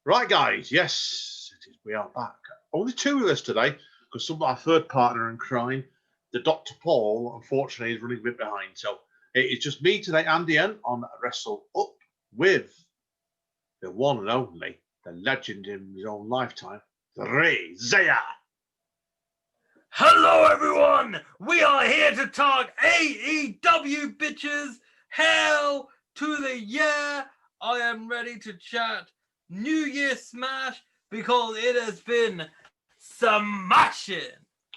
Right, guys. Yes, it is. We are back. Only two of us today because some of our third partner in crime, the Dr. Paul, unfortunately, is running a bit behind. So it is just me today, Andy N, on Wrestle-Up with the one and only, the legend in his own lifetime, DrayZera. Hello, everyone! We are here to talk AEW, bitches! Hell to the yeah! I am ready to chat New Year Smash because it has been smashing!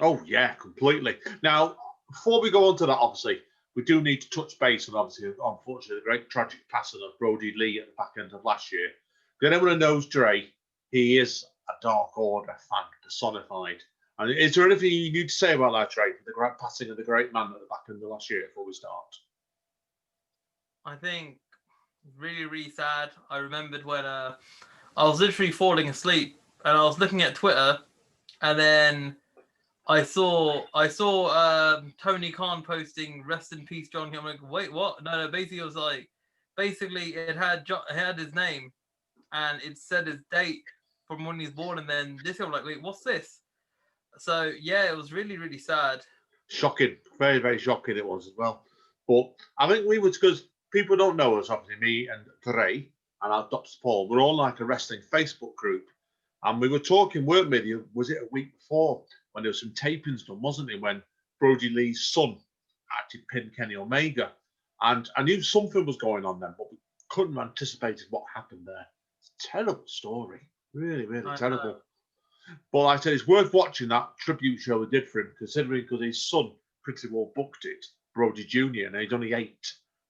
Oh, yeah, completely. Now, before we go on to that, obviously, we do need to touch base on, obviously, unfortunately, the great tragic passing of Brody Lee at the back end of last year. If anyone who knows Dre, he is a Dark Order fan personified. And is there anything you need to say about that, Dre, for the great passing of the great man at the back end of last year before we start? I think really, really sad. I remembered when I was literally falling asleep and I was looking at Twitter and then I saw Tony Khan posting "Rest in peace, John." I'm like, wait, what? No. Basically, it was like, it had his name, and it said his date from when he was born, and then this. I'm like, wait, what's this? So yeah, it was really, really sad. Shocking, very, very shocking it was as well. But I think we would, because people don't know us, obviously, me and Dre and our Dr. Paul, we're all like a wrestling Facebook group. And we were talking, weren't we? Was it a week before when there was some tapings done, wasn't it? When Brody Lee's son actually pinned Kenny Omega. And I knew something was going on then, but we couldn't have anticipated what happened there. It's a terrible story. Really, really terrible. But like I said, it's worth watching that tribute show they did for him, considering because his son pretty well booked it, Brody Jr., and he's only 8.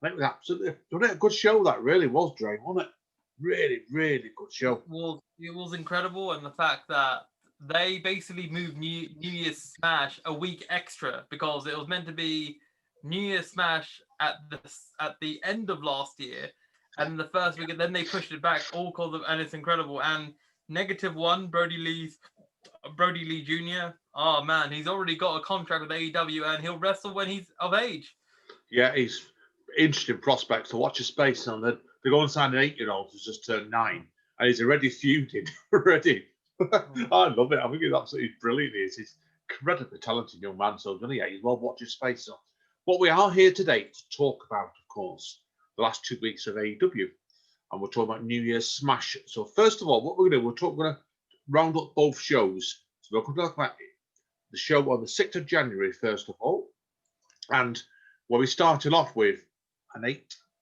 I think it was absolutely a good show, that really was, Dre, wasn't it? Really, really good show. It was incredible, and the fact that they basically moved New Year's Smash a week extra because it was meant to be New Year's Smash at the end of last year, and the first week, and then they pushed it back all because of, and it's incredible. And -1, Brody Lee Jr. Oh man, he's already got a contract with AEW, and he'll wrestle when he's of age. Yeah, he's interesting prospects to watch his space on. They go and sign an 8-year-old who's just turned 9, and he's already feuded already. I love it. I think he's absolutely brilliant. He's incredibly talented young man. So yeah, he's well watch his space. So what we are here today to talk about, of course, the last 2 weeks of AEW, and we're talking about New Year's Smash. So first of all, what we're going to do, we're going to round up both shows. So we're going to talk about the show on the 6th of January, first of all, and where we started off with an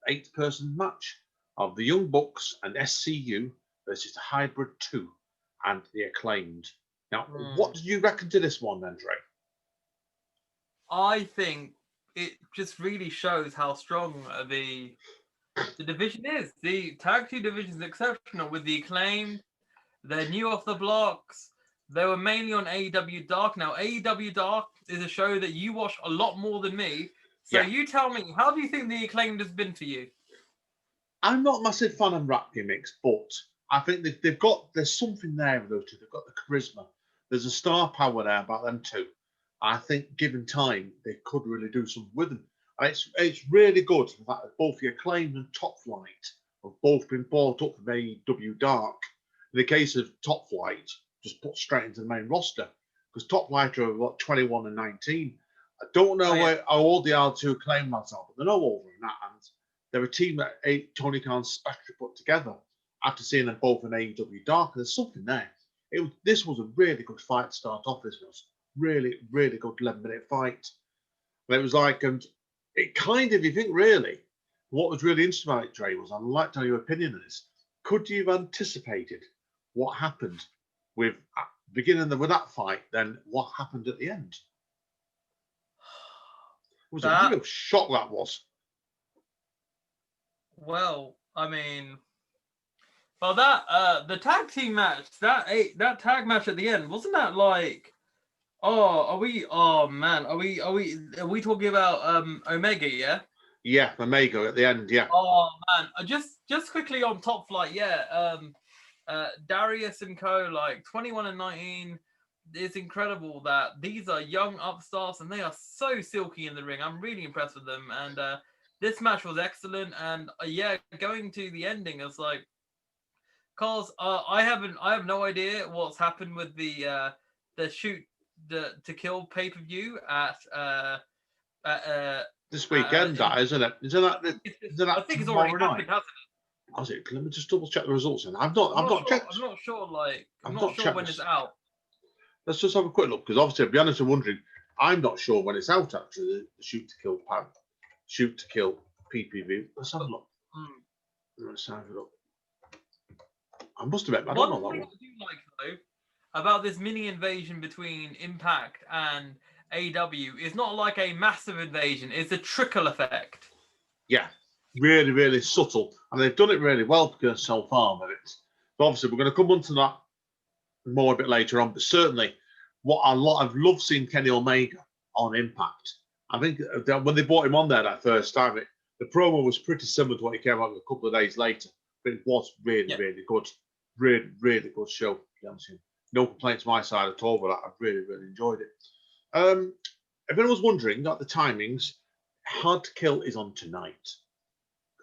eight-person match of the Young Bucks and SCU versus the Hybrid 2 and the Acclaimed. Now, what did you reckon to this one then, Dre? I think it just really shows how strong the division is. The tag team division is exceptional with the Acclaimed. They're new off the blocks. They were mainly on AEW Dark. Now, AEW Dark is a show that you watch a lot more than me. So you tell me, how do you think the Acclaimed has been for you? I'm not a massive fan of rap gimmicks, but I think there's something there with those two. They've got the charisma. There's a star power there about them two. I think given time, they could really do something with them. And it's really good the fact that both the Acclaimed and Top Flight have both been brought up from AEW Dark. In the case of Top Flight, just put straight into the main roster because Top Flight are about 21 and 19. I don't know how old they are to Acclaim lads are, but they're no older than that. And they're a team that Tony Khan's specially put together after seeing them both in AEW Dark. There's something there. This was a really good fight to start off. This was really, really good 11-minute fight. And it was like, and it kind of, you think really, what was really interesting about it, Dre, was I'd like to know your opinion on this. Could you have anticipated what happened with beginning with that fight, then what happened at the end? It was a real shock, that was. Well, I mean, the tag team match, that tag match at the end, wasn't that like, are we talking about Omega, yeah? Yeah, Omega at the end, yeah. Oh man, just quickly on Top Flight, yeah. Darius and Co, like 21 and 19. It's incredible that these are young upstarts and they are so silky in the ring. I'm really impressed with them. And this match was excellent. And yeah, going to the ending, it's like Cause I have no idea what's happened with the shoot to kill pay-per-view at this weekend, isn't it? Isn't that I think it's already tomorrow happened, night? hasn't it? Is it? Let me just double check the results. And I'm not sure. I'm not sure when it's out. Let's just have a quick look, because obviously, to be honest, I'm wondering. I'm not sure when it's out. Actually, the shoot to kill PPV. Let's have a look. Let's have a look. I must admit, I don't know that one. What I do like though about this mini invasion between Impact and AEW is not like a massive invasion; it's a trickle effect. Yeah, really, really subtle, and they've done it really well so far with it. But obviously, we're going to come on to that more a bit later on. But certainly, I've loved seeing Kenny Omega on Impact. I think that when they brought him on there that first time, the promo was pretty similar to what he came out with a couple of days later. But it was really, really good. Really, really good show. No complaints my side at all with that. I really, really enjoyed it. If anyone's wondering, the timings, Hard to Kill is on tonight.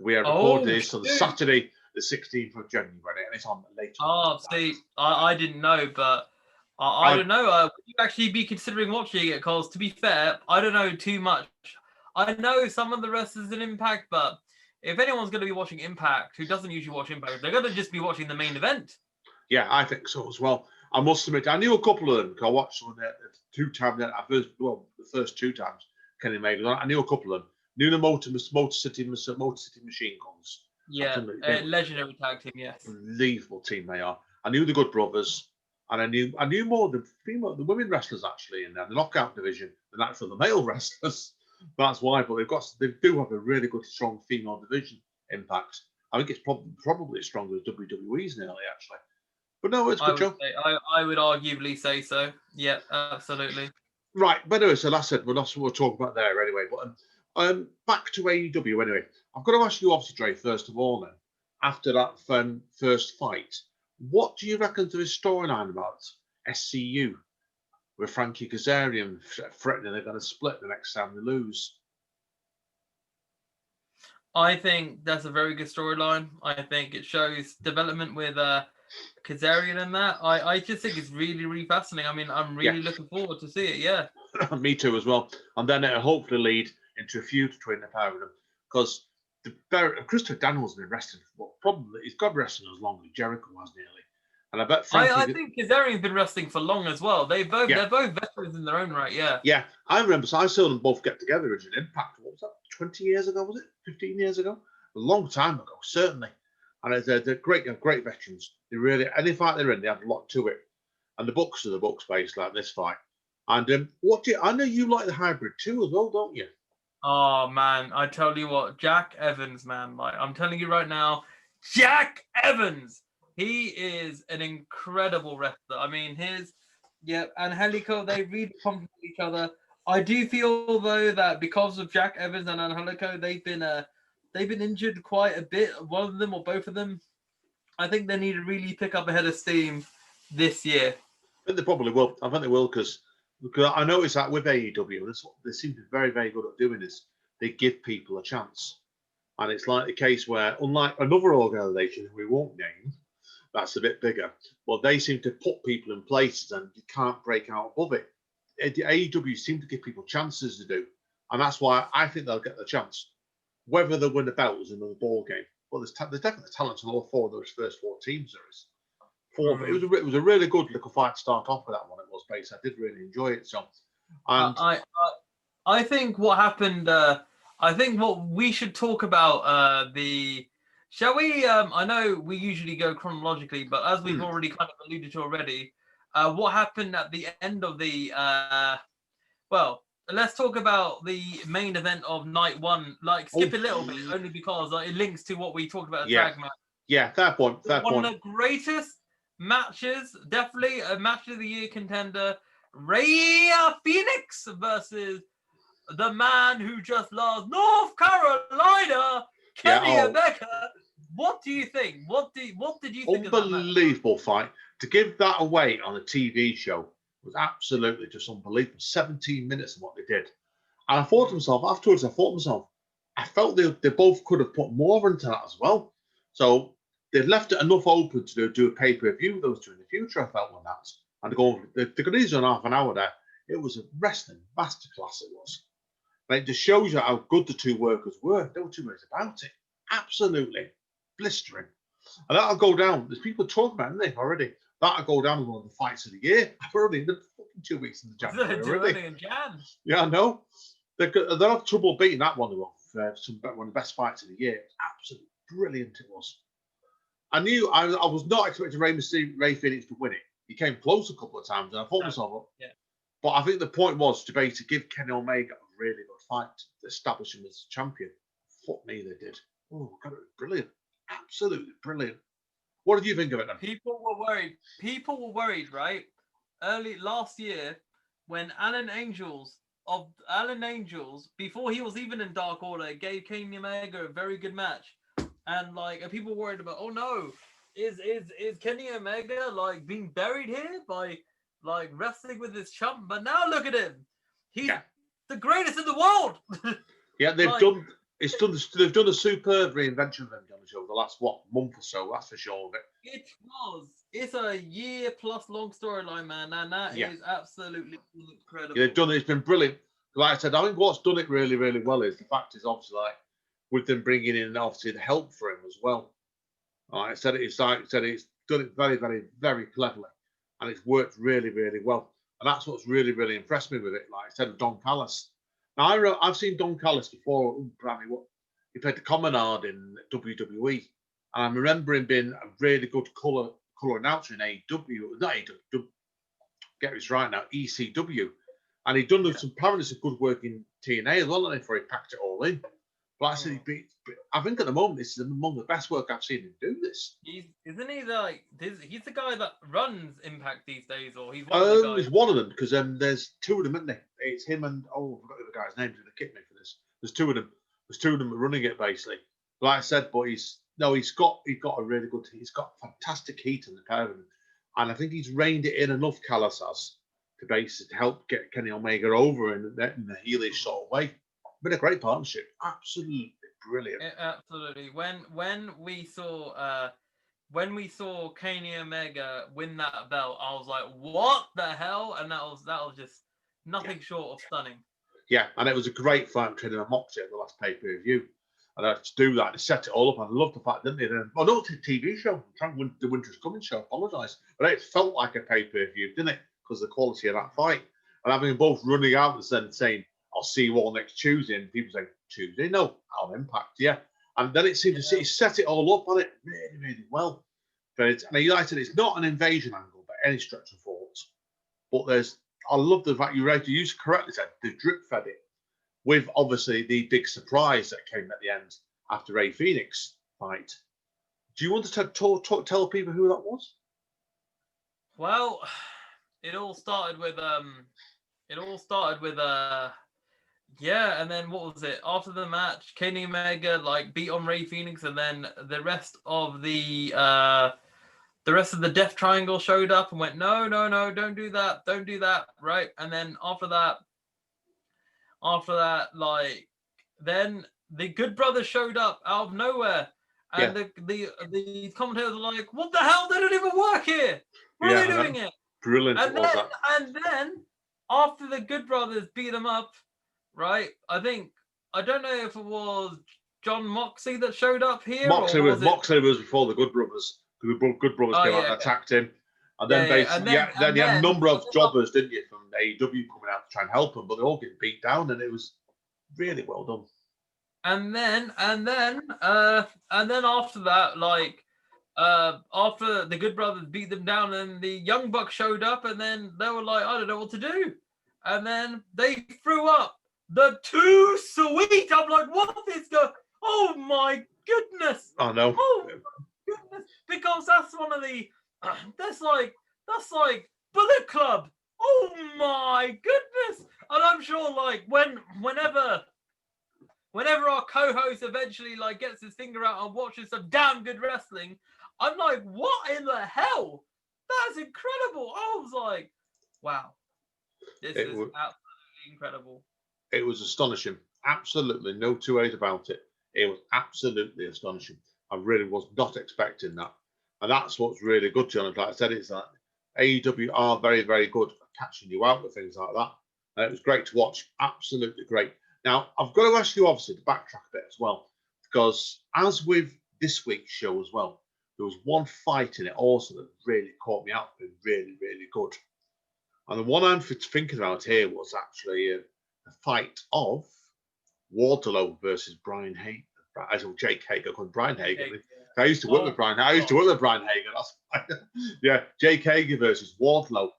We are recording this on Saturday, the 16th of January, and it's on later. Oh, see, I didn't know, but I don't know. Would you actually be considering watching it? Because to be fair, I don't know too much. I know some of the wrestlers in Impact, but if anyone's going to be watching Impact, who doesn't usually watch Impact, they're going to just be watching the main event. Yeah, I think so as well. I must admit, I knew a couple of them. I watched one the first two times Kenny made it. I knew a couple of them. Knew the Motor City Machine Guns. Yeah, legendary tag team. Yes, unbelievable team they are. I knew the Good Brothers, and I knew more of the women wrestlers actually in there, the Knockout division, than actually the male wrestlers. That's why. But they do have a really good, strong female division. Impact. I think it's probably as strong as WWE's nearly actually. But no, it's good, Joe. I would arguably say so. Yeah, absolutely. Right, but anyway, so that's it. We'll talk about there anyway. But back to AEW anyway. I've got to ask you, obviously, Dre, first of all, then, after that first fight, what do you reckon to this storyline about SCU with Frankie Kazarian threatening they're going to split the next time they lose? I think that's a very good storyline. I think it shows development with Kazarian and that. I just think it's really, really fascinating. I mean, I'm really looking forward to see it. Yeah. Me too as well. And then it'll hopefully lead into a feud between the pair of them, because Christopher Daniels has been wrestling. Probably he's got wrestling as long as Jericho has nearly. And I bet I think Kazarian's been wrestling for long as well. They're both veterans in their own right. Yeah. Yeah, I remember. So I saw them both get together as an Impact. What was that? 20 years ago? Was it 15 years ago? A long time ago, certainly. And they're great veterans. They really, any fight they're in, they have a lot to it. And the books are the books, based like this fight. And I know you like the hybrid too as well, don't you? Oh man, I tell you what, Jack Evans, man. Like I'm telling you right now, Jack Evans. He is an incredible wrestler. I mean, and Angelico, they really complement each other. I do feel though that because of Jack Evans and Angelico, they've been injured quite a bit. One of them or both of them. I think they need to really pick up a head of steam this year. I think they probably will. I think they will because I noticed that with AEW, they seem to be very, very good at doing this. They give people a chance. And it's like the case where, unlike another organisation we won't name, that's a bit bigger, well, they seem to put people in places and you can't break out above it. AEW seem to give people chances to do. And that's why I think they'll get the chance. Whether they win the belt is another ball game. Well, there's definitely talent in all four of those first four teams there is. It was a really good little fight to start off with that one. It was based. I did really enjoy it. So, and I think what happened. I think what we should talk about Shall we? I know we usually go chronologically, but as we've already kind of alluded to already, what happened at the end of the? Well, let's talk about the main event of night one. Like skip a little bit, only because it links to what we talked about. Tag match. Yeah, fair point. One of the greatest matches, definitely a match of the year contender. Rey Fenix versus the man who just lost North Carolina, Kenny Omega. What do you think? What did you think of that match? Unbelievable fight. To give that away on a TV show was absolutely just unbelievable. 17 minutes of what they did. And I thought to myself, afterwards, I felt they both could have put more into that as well. So they'd left it enough open to do a pay-per-view with those two in the future, I felt, on that. And they could easily on half an hour there. It was a wrestling masterclass, it was. Like, it just shows you how good the two workers were. There were two ways about it. Absolutely blistering. And that'll go down. There's people talking about it, isn't they, already? That'll go down as one of the fights of the year. I've already in the fucking 2 weeks in the January already. In Jan. Yeah, I know. They'll have trouble beating that one, though. One of the best fights of the year. Absolutely brilliant it was. I knew I was not expecting Ray Phoenix to win it. He came close a couple of times, and I thought myself, but I think the point was to give Kenny Omega a really good fight to establish him as champion. Fuck me, they did. Oh, God, it was brilliant. Absolutely brilliant. What did you think of it then? People were worried, right? Early last year, when Alan Angels, before he was even in Dark Order, gave Kenny Omega a very good match. And like, people worried about, oh no, is Kenny Omega like being buried here by like wrestling with his chump? But now look at him, he's the greatest in the world. Yeah, they've done a superb reinvention of him on the show the last month or so. That's for sure of it. It's a year plus long storyline, man, and that is absolutely incredible. Yeah, they've done it. It's been brilliant. Like I said, I think what's done it really, really well is the fact is obviously like, with them bringing in obviously the help for him as well. Like I said, it's done it very, very, very cleverly, and it's worked really, really well. And that's what's really, really impressed me with it. Like I said, Don Callis. Now I've seen Don Callis before. He played the Commonard in WWE, and I remember him being a really good color announcer in AEW. Not AEW. Get this right now, ECW, and he'd done apparently some good work in TNA as well, before he packed it all in. But I said, I think at the moment this is among the best work I've seen him do this. Isn't he he's the guy that runs Impact these days, or he's one of the guys? He's one of them, because there's two of them, isn't there? It's him and I forgot the other guy's name. He's gonna kick me for this. There's two of them. There's two of them running it basically. Like I said, but he's got a really good. He's got fantastic heat in the pair of them, and I think he's reined it in enough. Callis has to help get Kenny Omega over in the heelish sort of way. Been a great partnership, absolutely brilliant. Absolutely. When we saw Kenny Omega win that belt, I was like, "What the hell?" And that was just nothing short of stunning. Yeah, and it was a great fight between him and Moxley at the last pay-per-view. And to do that, to set it all up, I loved the fact, didn't they? No, it's a TV show. I'm trying to win the Winter's Coming show. I apologise, but it felt like a pay-per-view, didn't it? Because of the quality of that fight, and having them both running out and then saying, "I'll see you all next Tuesday," and people say, "Tuesday? No, I'll Impact." Yeah, and then it seemed to set it all up on it really, really well. But like I said, it's not an invasion angle by any stretch of thought. But I love the fact you correctly said they drip fed it with obviously the big surprise that came at the end after Ray Phoenix fight. Do you want to tell people who that was? Well, it all started with and then what was it? After the match, Kenny Omega beat on Ray Phoenix, and then the rest of the Death Triangle showed up and went, no, don't do that, right? And then after that, then the Good Brothers showed up out of nowhere, and the commentators were like, "What the hell? They don't even work here. Why are they doing it?" Brilliant. And then after the Good Brothers beat them up, right? I don't know if it was John Moxley that showed up here. Moxley was before the Good Brothers. The Good Brothers came out and attacked him. And then you had a number of jobbers, didn't you, from AEW coming out to try and help him, but they all get beat down, and it was really well done. And then after that, after the Good Brothers beat them down, and the Young Bucks showed up, and then they were like, "I don't know what to do," and then they threw up the Too Sweet. I'm like, what is going? Oh my goodness! I know. Oh my goodness! Because that's one of the that's like Bullet Club. Oh my goodness! And I'm sure whenever our co-host eventually gets his finger out and watches some damn good wrestling, I'm like, what in the hell? That's incredible. I was like, wow, this is absolutely incredible. It was astonishing. Absolutely no two ways about it. It was absolutely astonishing. I really was not expecting that. And that's what's really good, John. Like I said, it's that AEW are very, very good at catching you out with things like that. And it was great to watch. Absolutely great. Now, I've got to ask you, obviously, to backtrack a bit as well, because as with this week's show as well, there was one fight in it also that really caught me out, been really, really good. And the one I'm thinking about here was actually a fight of Wardlow versus Brian Hager. I said Jake Hager, called Brian Hager. I used to work with Brian. I used to work with Brian Hager. That's yeah, Jake Hager versus Wardlow.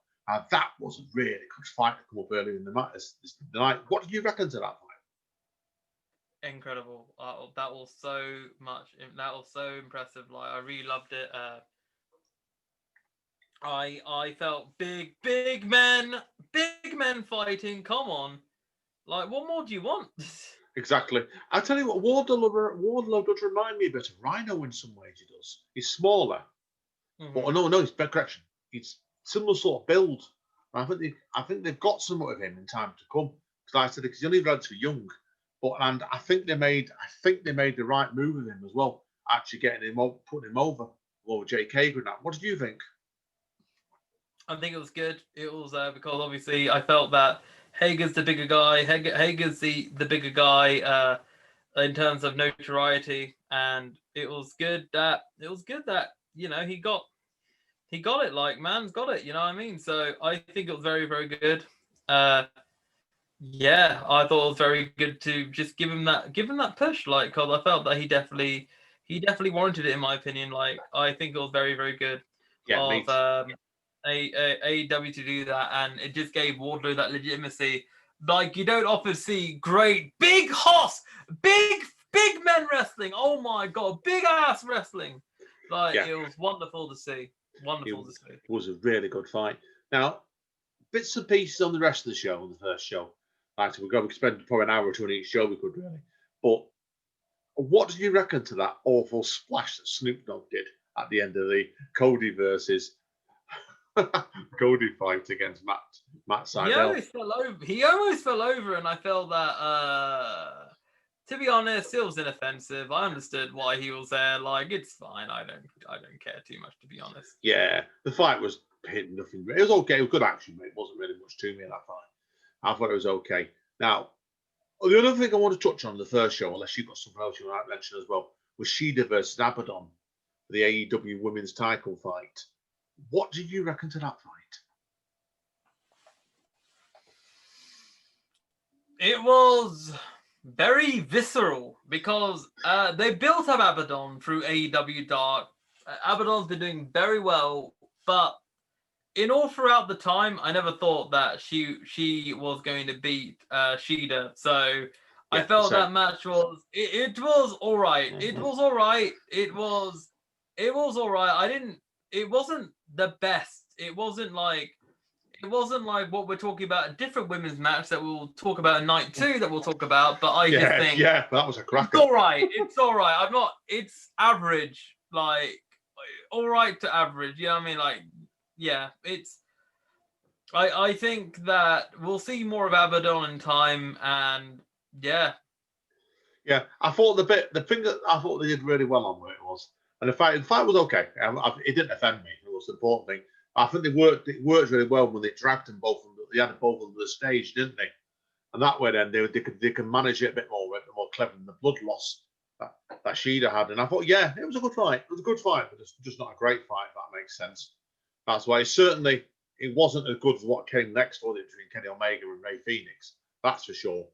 That was a really good fight to come up earlier in the night. What do you reckon to that fight? Incredible. That was so much. That was so impressive. Like, I really loved it. I felt big men fighting. Come on, like, what more do you want? Exactly. I tell you what, Wardlow does remind me a bit of Rhino in some ways. He does. He's smaller, but no, it's better correction. He's similar sort of build. I think they've got somewhat of him in time to come. Because like I said, because he's only relatively young, and I think they made the right move with him as well. Actually getting him up, putting him over Jake Hager. Now, what did you think? I think it was good. It was because obviously I felt that Hager's the bigger guy. Hager's the bigger guy in terms of notoriety, and it was good that he got it. Like, man's got it. You know what I mean? So I think it was very, very good. Yeah, I thought it was very good to just give him that push. Like, because I felt that he definitely warranted it, in my opinion. Like, I think it was very, very good of AEW to do that, and it just gave Wardlow that legitimacy. Like, you don't often see great big men wrestling. Oh my god, big ass wrestling! Like, It was wonderful to see. It was a really good fight. Now, bits and pieces on the rest of the show, on the first show. Like, we could spend probably an hour or two on each show. We could really. But what did you reckon to that awful splash that Snoop Dogg did at the end of the Cody versus Cody fight against Matt Sydal? He almost fell over, and I felt that. To be honest, it was inoffensive. I understood why he was there. Like, it's fine. I don't care too much, to be honest. Yeah, the fight was hitting nothing. It was okay. It was good action, but it wasn't really much to me in that fight. I thought it was okay. Now, the other thing I want to touch on the first show, unless you've got something else you want to mention as well, was Shida versus Abaddon, the AEW women's title fight. What do you reckon to that fight? It was very visceral because they built up Abaddon through AEW Dark. Abaddon's been doing very well, but in all throughout the time, I never thought that she was going to beat Shida. So I felt that match was it was all right. It was all right. It was all right. It wasn't the best. It wasn't like what we're talking about, a different women's match that we'll talk about in night 2 that we'll talk about. But I just think that was a cracker. It's all right. It's all right. It's average, like all right to average. You know what I mean? Like, yeah, it's. I think that we'll see more of Abaddon in time, and yeah. Yeah, I thought the thing that I thought they did really well on where it was, and the fight was okay. It didn't offend me. It was the important thing. I think it worked really well when they dragged them both. They had them both on the stage, didn't they? And that way, then they can manage it a bit more clever than the blood loss that Shida had. And I thought, yeah, it was a good fight. It was a good fight, but it's just not a great fight. If that makes sense. That's why it wasn't as good as what came next, was it, between Kenny Omega and Ray Phoenix? That's for sure.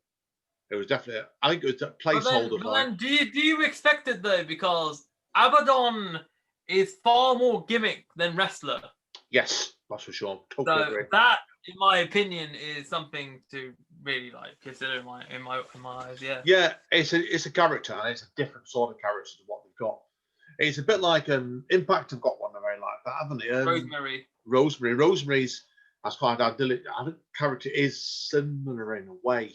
It was definitely. I think it was a placeholder. But then do you expect it though? Because Abaddon is far more gimmick than wrestler. Yes, that's for sure. Totally agree. That, in my opinion, is something to really consider in my eyes. Yeah. Yeah, it's a character, and it's a different sort of character to what they've got. It's a bit like Impact have got one very like that, haven't they? Rosemary's has quite idyllic. I think character is similar in a way.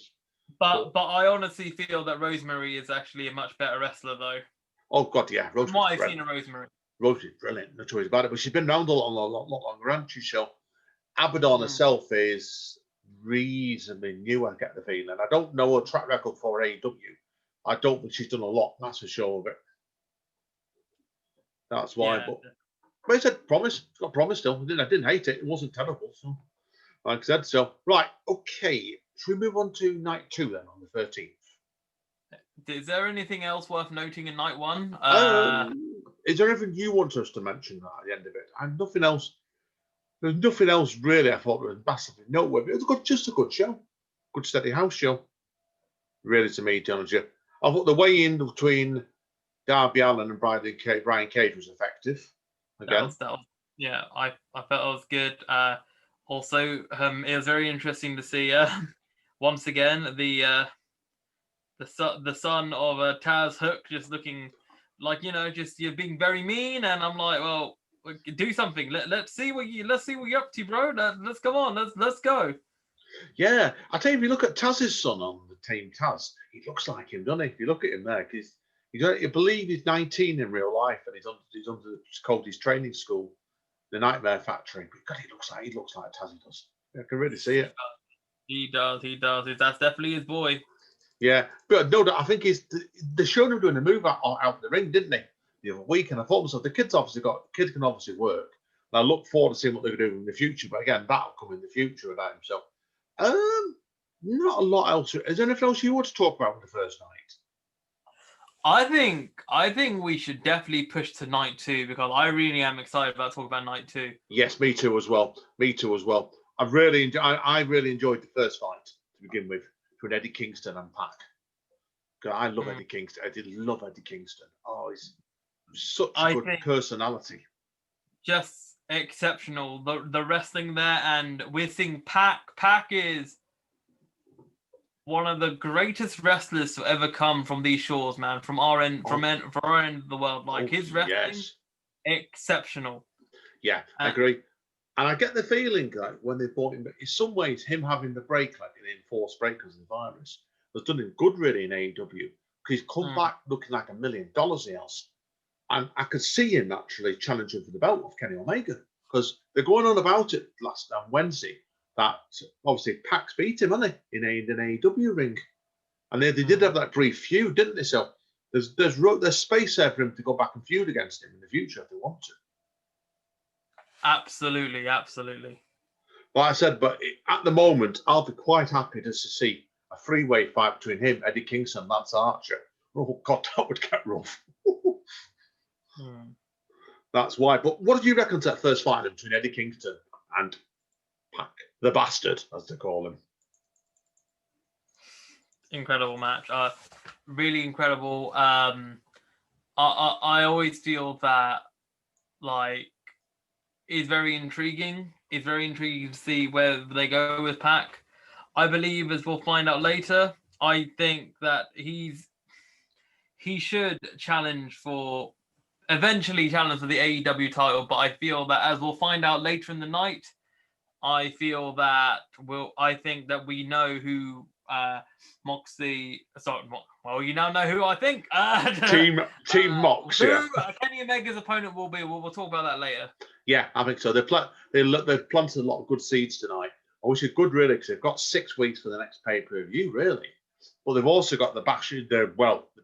But I honestly feel that Rosemary is actually a much better wrestler, though. Oh God, yeah. From what I've seen of Rosemary. Rosemary's brilliant. No choice about it. But she's been around a lot longer, hasn't she? So Abaddon herself is reasonably new, I get the feeling. I don't know her track record for AEW. I don't think she's done a lot, that's for sure of it. That's why. Yeah. But he said promise. It's got promise still. I didn't hate it. It wasn't terrible. So, like I said, so right, okay. Should we move on to night 2 then on the 13th? Is there anything else worth noting in night 1? Is there anything you want us to mention at the end of it? And nothing else. There's nothing else really I thought was massively noteworthy. It was just a good show. Good steady house show. Really, to me, to be honest with you. I thought the weigh-in between Darby Allin and Brian Cage was effective. Again. That was yeah, I felt it was good. Also, it was very interesting to see once again the son of Taz Hook just looking like, just you're being very mean, and I'm like, well, do something. Let's see what you're up to, bro. Let's come on. Let's go. Yeah, I tell you, if you look at Taz's son on the team Taz, he looks like him, doesn't he? If you look at him there, because you believe he's 19 in real life, and he's under Cody's training school, the Nightmare Factory. But God, he looks like Taz. He does. I can really see it. He does. That's definitely his boy. Yeah, but no, I think they showed him doing a move out the ring, didn't they? The other week, and I thought myself, the kids can obviously work. And I look forward to seeing what they're going to do in the future. But again, that'll come in the future about himself. Not a lot else. Is there anything else you want to talk about in the first night? I think we should definitely push to night 2, because I really am excited about talking about night 2. Yes, me too as well. I really enjoyed the first fight to begin with between Eddie Kingston and Pac. I love Eddie Kingston. I did love Eddie Kingston. Oh, he's such a good personality. Just exceptional. The wrestling there, and we're seeing Pac. Pac is one of the greatest wrestlers to ever come from these shores, man. From our end, from our end of the world. Like, his wrestling, exceptional. Yeah, I agree. And I get the feeling like when they bought him, in some ways, him having the break, like an enforced break because of the virus, has done him good really in AEW. Because he's come back looking like $1 million he has. And I could see him actually challenging for the belt of Kenny Omega, because they're going on about it last Wednesday that obviously Pac's beat him, hasn't he, in an AEW ring. And they did have that brief feud, didn't they? So there's space there for him to go back and feud against him in the future if they want to. Absolutely. Like I said, but at the moment, I'll be quite happy just to see a three-way fight between him, Eddie Kingston, and Lance Archer. Oh, God, that would get rough. That's why. But what did you reckon to that first fight between Eddie Kingston and Pac, the bastard, as they call him? Incredible match. Really incredible. I always feel that, like, it's very intriguing. It's very intriguing to see where they go with Pac. I believe, as we'll find out later, I think that he should eventually challenge for the AEW title, but I feel that, as we'll find out later in the night, I think that we know who Moxley. Sorry, well, you now know who I think. Team Mox. Who Kenny Omega's opponent will be. We'll talk about that later. Yeah, I think so. They've planted a lot of good seeds tonight, which is good, really, because they've got 6 weeks for the next pay-per-view, really. But they've also got the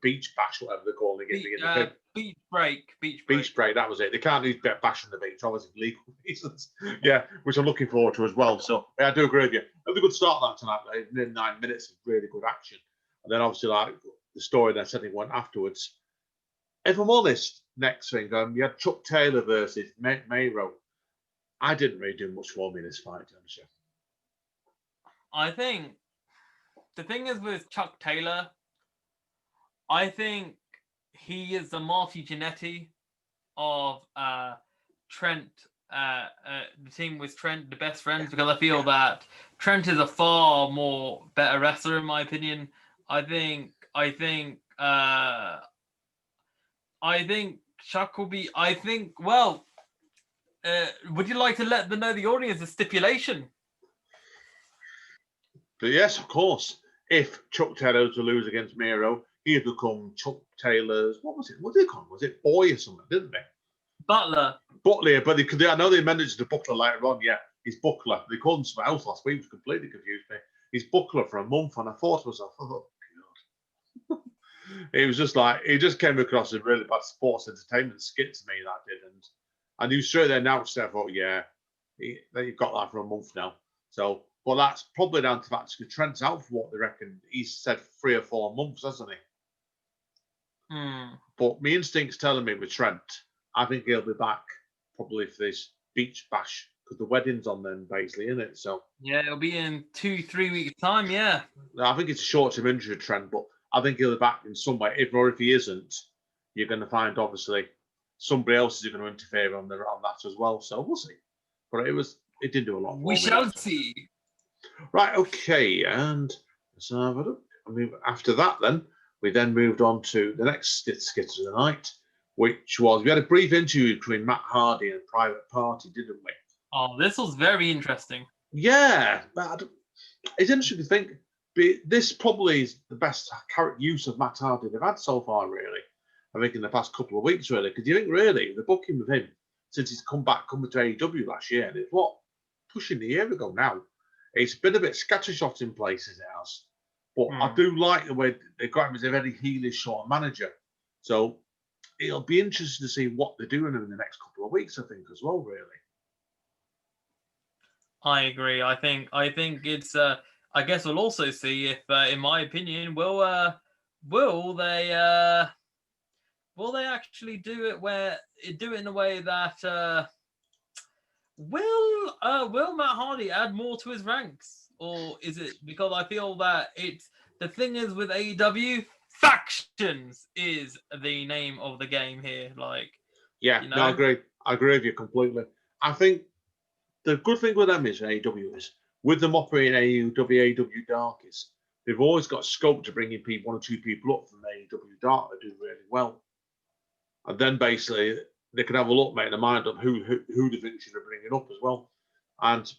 beach bash, whatever they're calling it. Beach break. Beach break, that was it. They can't do bash on the beach, obviously, for legal reasons. Yeah, which I'm looking forward to as well. So, yeah, I do agree with you. It was a good start that tonight. In 9 minutes of really good action. And then, obviously, like the story they're setting one afterwards. If I'm honest, next thing, you had Chuck Taylor versus Mayro. I didn't really do much for me in this fight, honestly. I think the thing is with Chuck Taylor, I think he is the Marty Jannetty of Trent, the team with Trent, the best friends, because I feel that Trent is a far more better wrestler, in my opinion. I think Chuck will be. Would you like to let the audience the stipulation? But yes, of course. If Chuck Taylor was to lose against Miro, he'd become Chuck Taylor's, what was it? What did they call him? Was it Boy or something, didn't they? Butler, but I know they amended it to Buckler later on. Yeah, he's Buckler. They called him something else last week, which completely confused me. He's Buckler for a month, and I thought to myself, oh, God. It was just like, it just came across as a really bad sports entertainment skit to me, that did. And I knew straight there now, I thought, yeah, you've got that for a month now. So, but that's probably down to the fact that Trent's out for what they reckon. He's said 3 or 4 months, hasn't he? But my instinct's telling me with Trent, I think he'll be back probably for this beach bash because the wedding's on then, basically, isn't it? So yeah, it'll be in 2-3 weeks' time. Yeah, I think it's a short-term injury, Trent, but I think he'll be back in some way. If he isn't, you're going to find obviously somebody else is going to interfere on that as well. So we'll see. But it did do a lot. We shall see. Right, okay, and let's have a look. I mean, after that, then we then moved on to the next skit of the night, which was we had a brief interview between Matt Hardy and Private Party, didn't we? Oh, this was very interesting. Yeah, it's interesting to think. This probably is the best character use of Matt Hardy they've had so far, really. I think in the past couple of weeks, really, because you think really the booking with him since he's coming to AEW last year, and it's pushing the year ago now. It's been a bit scattershot in places, it has. But I do like the way they've got him as a very heelish sort of manager. So it'll be interesting to see what they're doing in the next couple of weeks, I think, as well, really. I agree. I think it's. I guess we'll also see if, in my opinion, will they actually do it in a way that will Matt Hardy add more to his ranks, or is it because I feel that it's the thing is with AEW, factions is the name of the game here. Like, yeah, no, I agree with you completely. I think the good thing with them is AEW is with them operating AEW Dark is they've always got scope to bring in 1 or 2 people up from AEW Dark that do really well, and then basically they can have a look, make their mind up who they think should bring it up as well. And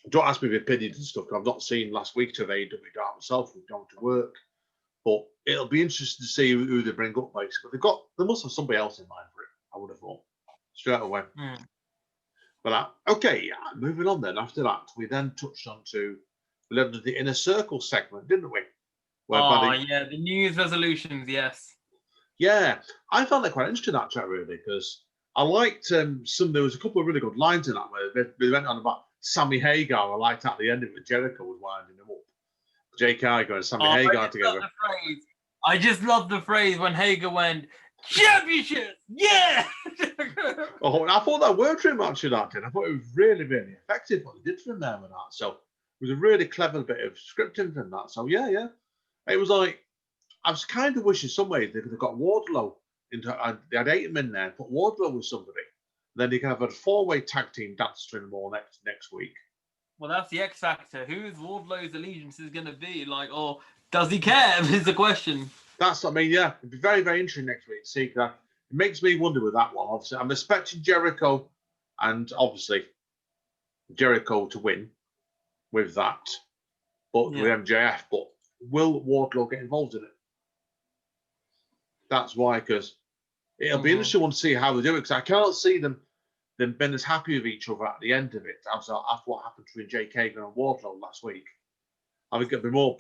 don't ask me the opinions and stuff, because I've not seen last week to AEW Dark myself. We've gone to work, but it'll be interesting to see who they bring up. Basically, they must have somebody else in mind for it. I would have thought straight away. But okay, moving on then. After that, we then touched on to the Inner Circle segment, didn't we? The New Year's resolutions, yes. Yeah, I found that quite interesting, that chat, really, because I liked there was a couple of really good lines in that where they went on about Sammy Hagar. I liked at the end of it, Jericho was winding him up. Jake Hagar and Sammy Hagar together. I just love the phrase when Hagar went, championship, yeah! I thought that worked for him, actually, that did. I thought it was really, really effective what they did for him there with that. So it was a really clever bit of scripting from that. So, yeah. It was like, I was kind of wishing some way they could have got Wardlow into. They had 8 men there, put Wardlow with somebody. Then they can have a 4-way tag team dance to him all next week. Well, that's the X factor. Who's Wardlow's allegiance is going to be? Like, or does he care? Is the question. It'd be very, very interesting next week to see that. It makes me wonder with that one. Obviously, I'm expecting Jericho and obviously Jericho to win with that, but with MJF. But will Wardlow get involved in it? That's why, because it'll be interesting to see how they do it. Because I can't see them being as happy with each other at the end of it after what happened between Jake Hager and Wardlow last week. I think it'll be more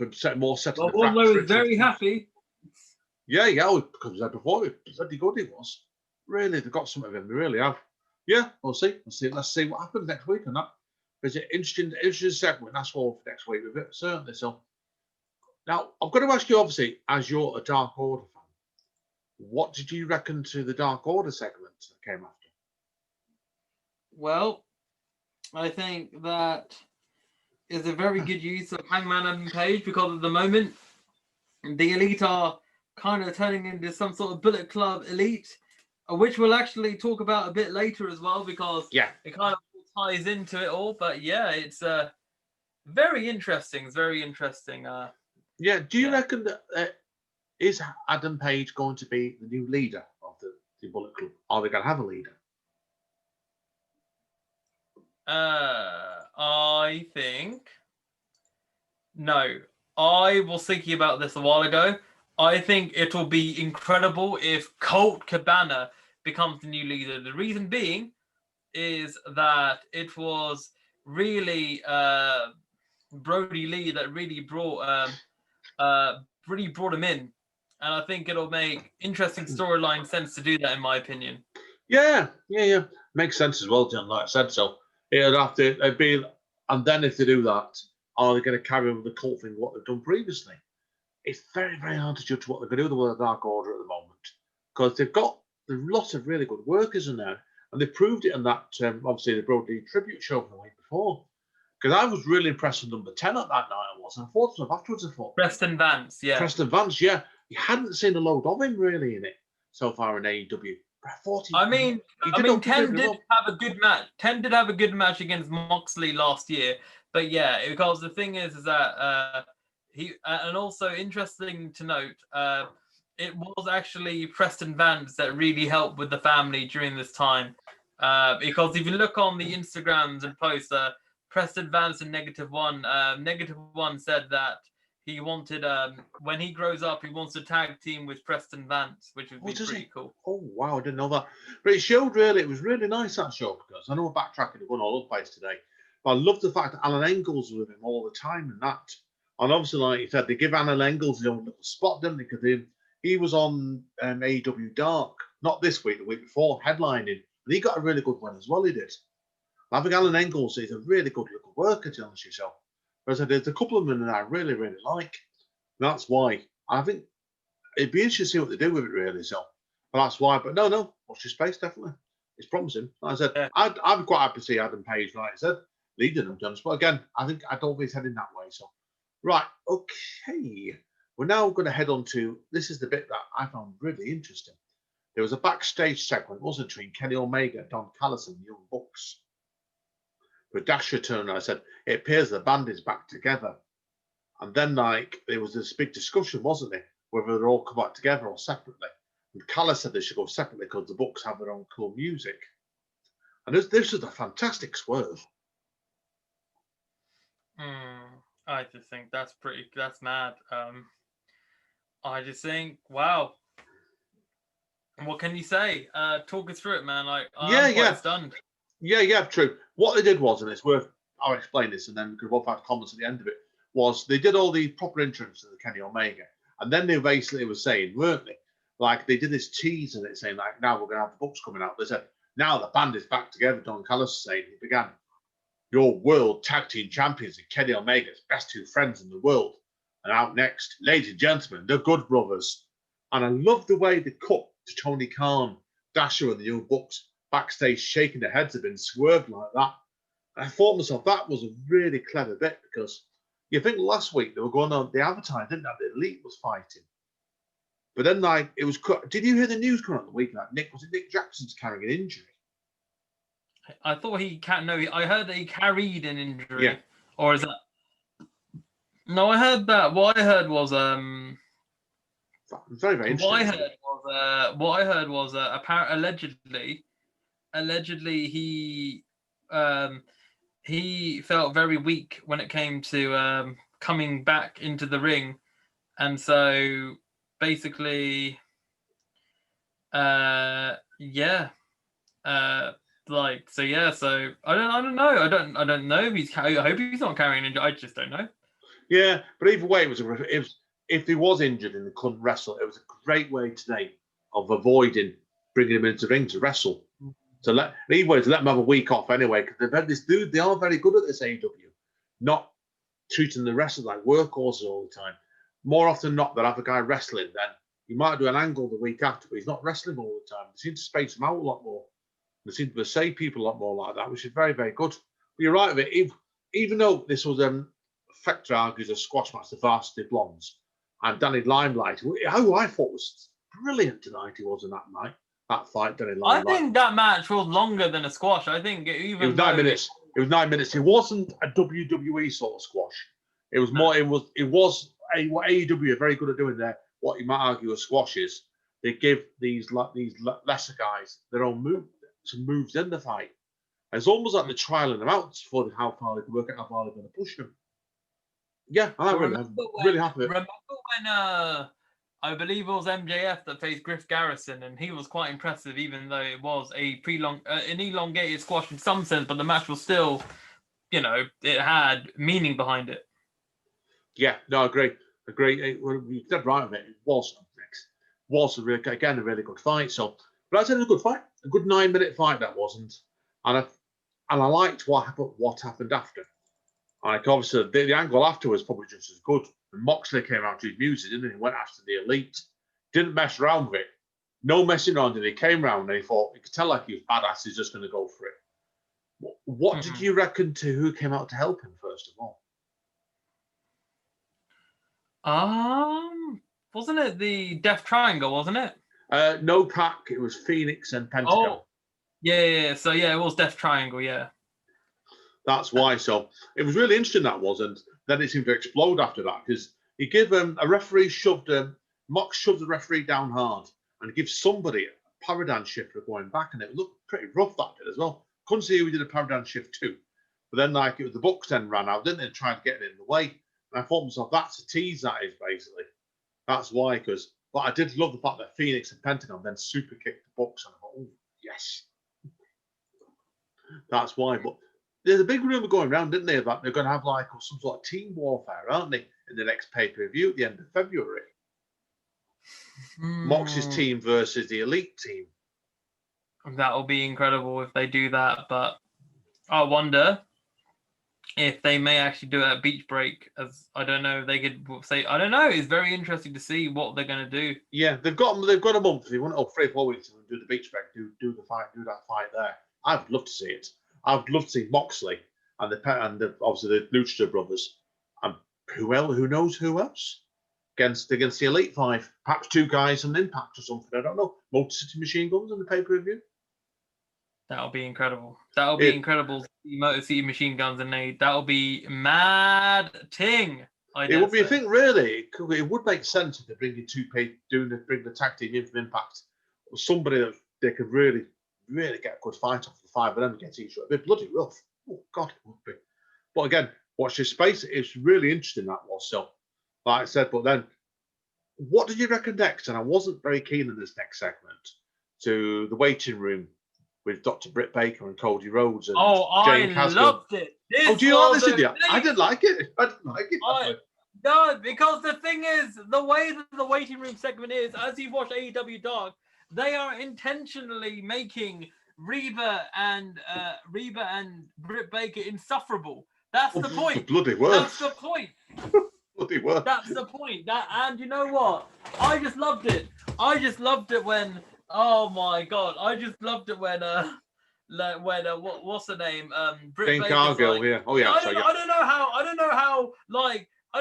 set. Well, Wardlow is very happy. Yeah, because he said before, bloody good he was. Really, they've got some of him. They really have. Yeah, we'll see. Let's see what happens next week on that. It's an interesting segment. That's all for next week with it, certainly. So now I'm going to ask you, obviously, as you're a Dark Order fan, what did you reckon to the Dark Order segment that came after? Well, I think that is a very good use of Hangman and Page because at the moment the Elite are kind of turning into some sort of Bullet Club Elite, which we'll actually talk about a bit later as well because it kind of ties into it all. But yeah, it's very interesting. It's very interesting. Do you reckon that is Adam Page going to be the new leader of the Bullet Club? Are they going to have a leader? I think no. I was thinking about this a while ago. I think it'll be incredible if Colt Cabana becomes the new leader. The reason being is that it was really Brody Lee that really brought him in. And I think it'll make interesting storyline sense to do that, in my opinion. Yeah. Makes sense as well, John. Like I said, so it'd be, and then if they do that, are they going to carry on with the cult thing, what they've done previously? It's very, very hard to judge what they're going to do with the Dark Order at the moment because they've got a lot of really good workers in there, and they proved it in that obviously the Brody tribute show from the week before. Because I was really impressed with number 10 at that night. I was, and I thought so afterwards. I thought Preston Vance, yeah. Preston Vance, yeah. You hadn't seen a load of him really in it so far in AEW. But I thought Ten did have a good match. Ten did have a good match against Moxley last year. But yeah, because the thing is that he and also interesting to note, it was actually Preston Vance that really helped with the family during this time. Because if you look on the Instagrams and posts, Preston Vance and Negative One said that he wanted, when he grows up, he wants to tag team with Preston Vance, which would be pretty cool. Oh, wow, I didn't know that. But it showed really, it was really nice, that show, because I know we're backtracking, we're going all over the place today. But I love the fact that Alan Engels was with him all the time and that. And obviously, like you said, they give Alan Engels his own little spot, didn't they? Because he was on AEW Dark, not this week, the week before, headlining. And he got a really good one as well, he did. I think Alan Engels is a really good little worker, to be honest with yourself. Whereas there's a couple of them that I really, really like. And that's why I think it'd be interesting to see what they do with it, really. So, but that's why. But no, watch your space, definitely. It's promising. Like I said, yeah. I'm quite happy to see Adam Page, like I said, leading them, Jones. But again, I don't think he's heading that way. So, right, okay. We're now going to head on to, this is the bit that I found really interesting. There was a backstage segment, wasn't it, between Kenny Omega, Don Callis, and the Young Bucks. But Dash returned and I said, it appears the band is back together. And then, there was this big discussion, wasn't there, whether they'll all come back together or separately. And Callis said they should go separately because the Bucks have their own cool music. And this was a fantastic swerve. I just think that's mad. I just think, wow. What can you say? Talk us through it, man. I'm quite stunned. Yeah, true. What they did was, and it's worth, I'll explain this, and then we could both have comments at the end of it, was they did all the proper entrance to the Kenny Omega. And then they basically were saying, weren't they? Like, they did this tease and it's saying, like, now we're going to have the Bucks coming out. They said, now the band is back together. Don Callis saying, he began, your world tag team champions and Kenny Omega's best two friends in the world. And out next, ladies and gentlemen, the Good Brothers. And I love the way they cut to Tony Khan, Dasher, and the Young Bucks backstage shaking their heads, have been swerved like that. And I thought to myself, that was a really clever bit because you think last week they were going on, the advertising, didn't have the Elite was fighting. But then, it was, did you hear the news coming out the week? Nick Jackson's carrying an injury? I thought I heard that he carried an injury. Yeah. Or is that? No, I heard that. What I heard was very, very interesting. What I heard was allegedly he felt very weak when it came to coming back into the ring, and so basically, so I don't know. I don't know if I hope he's not carrying injury. I just don't know. Yeah, but either way, if he was injured and he couldn't wrestle, it was a great way today of avoiding bringing him into the ring to wrestle. To let him have a week off anyway, because they've had this dude. They are very good at this AEW, not treating the wrestlers like workhorses all the time. More often than not, they'll have a guy wrestling. Then you might do an angle the week after, but he's not wrestling all the time. They seem to space him out a lot more. They seem to say people a lot more like that, which is very, very good. But you're right with it. Even though this was Fector argues a squash match, the Varsity Blondes, and Danny Limelight, who I thought was brilliant tonight. He was in that night. That fight, Danny Limelight. I think that match was longer than a squash. I think it was 9 minutes. It was 9 minutes. It wasn't a WWE sort of squash. It was more. It was what AEW are very good at doing there. What you might argue a squash is, they give these lesser guys their own some moves in the fight. It's almost like they're trialing them out for how far they can work out, how far they're going to push them. Yeah, I'm really happy. Remember when I believe it was MJF that faced Griff Garrison, and he was quite impressive, even though it was an elongated squash in some sense, but the match was still, it had meaning behind it. Yeah, no, I agree. You said right on it. It was an was again a really good fight. So, but I said it was a good fight, a good 9-minute fight that wasn't, and I liked what happened after. Like obviously the angle after was probably just as good. And Moxley came out to his music, didn't he? He went after the Elite, didn't mess around with it. No messing around, and he came round and he thought, you could tell like he was badass, he's just going to go for it. What did you reckon to who came out to help him, first of all? Wasn't it the Death Triangle, wasn't it? No, Pac, it was Phoenix and Pentagon. Oh, yeah. So, yeah, it was Death Triangle, yeah. That's why. So, it was really interesting, that was, and then it seemed to explode after that, because he gave a referee Mox shoved the referee down hard, and give somebody a paradigm shift for going back, and it looked pretty rough, that did as well. Couldn't see who he did a paradigm shift too. But then, like, it was the Bucks then ran out, didn't they, trying to get it in the way. And I thought to myself, that's a tease, that is, basically. That's why, but I did love the fact that Phoenix and Pentagon then super kicked the Bucks, and I thought, oh, yes. That's why. But there's a big rumor going around, didn't they, that they're going to have, like, some sort of team warfare, aren't they, in the next pay-per-view at the end of February. Mox's team versus the Elite team. That'll be incredible if they do that, but I wonder if they may actually do it at Beach Break, as I don't know, they could say, I don't know, it's very interesting to see what they're going to do. Yeah, they've got a month. They want 3 or 4 weeks to do the Beach Break, do that fight there. I'd love to see it. I'd love to see Moxley and obviously the Lucha brothers, and who knows who else against the Elite 5, perhaps 2 guys on Impact or something. I don't know. Motor City Machine Guns in the pay-per-view. That'll be incredible. That'll be incredible. Motor City Machine Guns and that'll be mad ting. It would be a thing, really. It would make sense if they bring bring the tag team in from Impact, or somebody that they could really, really get a good fight off the 5 of them against each other. It'd be bloody rough. Oh God, it would be. But again, watch this space. It's really interesting, that was. So, like I said, but then, what did you reckon next? And I wasn't very keen on this next segment, to the waiting room with Dr. Britt Baker and Cody Rhodes and Jane Caswell. I loved it. Do you like this, did you? I didn't like it. I didn't like it. No, because the thing is, the way that the waiting room segment is, as you've watched AEW Dark, they are intentionally making Reba and Britt Baker insufferable. That's the point. Bloody word. That's the point. Bloody word. That's the point. And you know what? I just loved it. I just loved it when. Oh my God! I just loved it when what's the name? Jane Cargill. Yeah. Oh yeah. I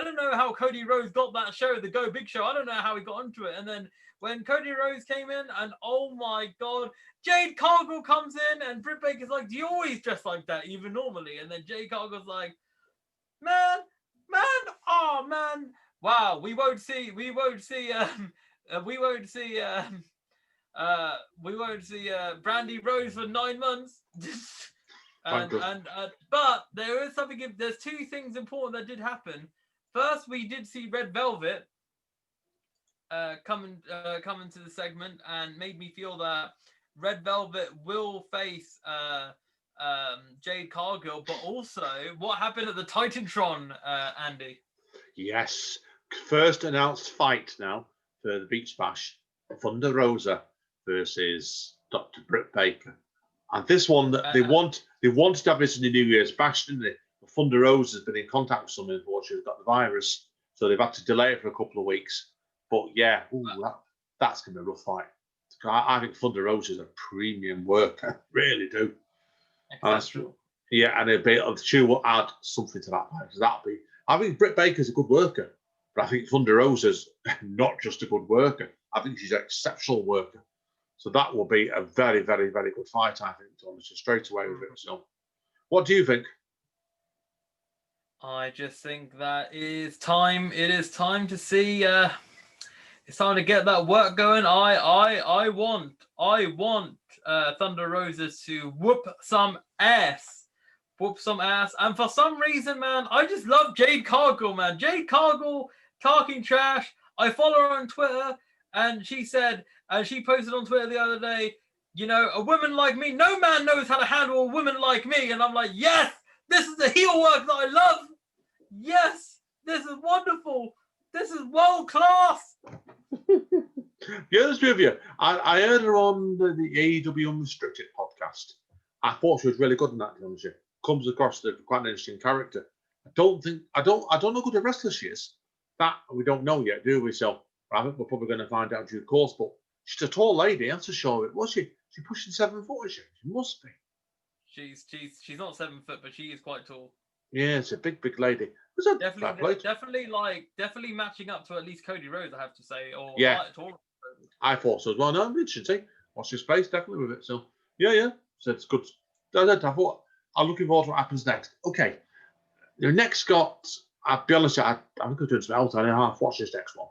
don't know how Cody Rhodes got that show, the Go Big Show. I don't know how he got onto it. And then when Cody Rhodes came in, and oh my God, Jade Cargill comes in, and Britt Baker's like, "Do you always dress like that, even normally?" And then Jade Cargill's like, "Man, oh man, wow, we won't see Brandy Rose for 9 months." But there is something. There's 2 things important that did happen. First, we did see Red Velvet come into the segment, and made me feel that Red Velvet will face Jade Cargill. But also, what happened at the Titantron, Andy? Yes, first announced fight now for the Beach Bash: Thunder Rosa versus Dr. Britt Baker. And this one, they wanted to have this in the New Year's Bash, didn't they? Thunder Rosa has been in contact with someone, unfortunately, who's got the virus, so they've had to delay it for a couple of weeks. But yeah, that's going to be a rough fight. I think Thunder Rosa is a premium worker, really do. That's true. Yeah, and she will add something to that fight. So I think Britt Baker's a good worker, but I think Thunder Rosa's not just a good worker. I think she's an exceptional worker. So that will be a very, very, very good fight, I think, Thomas, straight away with it. So, what do you think? I just think that it is time to see. It's time to get that work going. I want Thunder Rosa to whoop some ass. And for some reason, man, I just love Jade Cargill, man. Jade Cargill talking trash. I follow her on Twitter, and she said, she posted on Twitter the other day, you know, a woman like me, no man knows how to handle a woman like me. And I'm like, yes, this is the heel work that I love. Yes, this is wonderful. This is world class. Yeah, let's be with you. I heard her on the AEW Unrestricted podcast. I thought she was really good in that, to be honest with you. Comes across as quite an interesting character. I don't know how good a wrestler she is. That we don't know yet, do we? So I think we're probably going to find out due course. But she's a tall lady, that's for sure. Was she? She's pushing 7 foot, is she? She must be. She's not 7 foot, but she is quite tall. Yeah, it's a big lady. Definitely matching up to at least Cody Rhodes, I have to say. Or yeah, taller. I thought so as well. No, it should see. Watch his face, definitely with it. So yeah. So it's good. I thought I'm looking forward to what happens next. Okay. The next got, I'll be honest, I think I'm doing something else. I don't half watch this next one.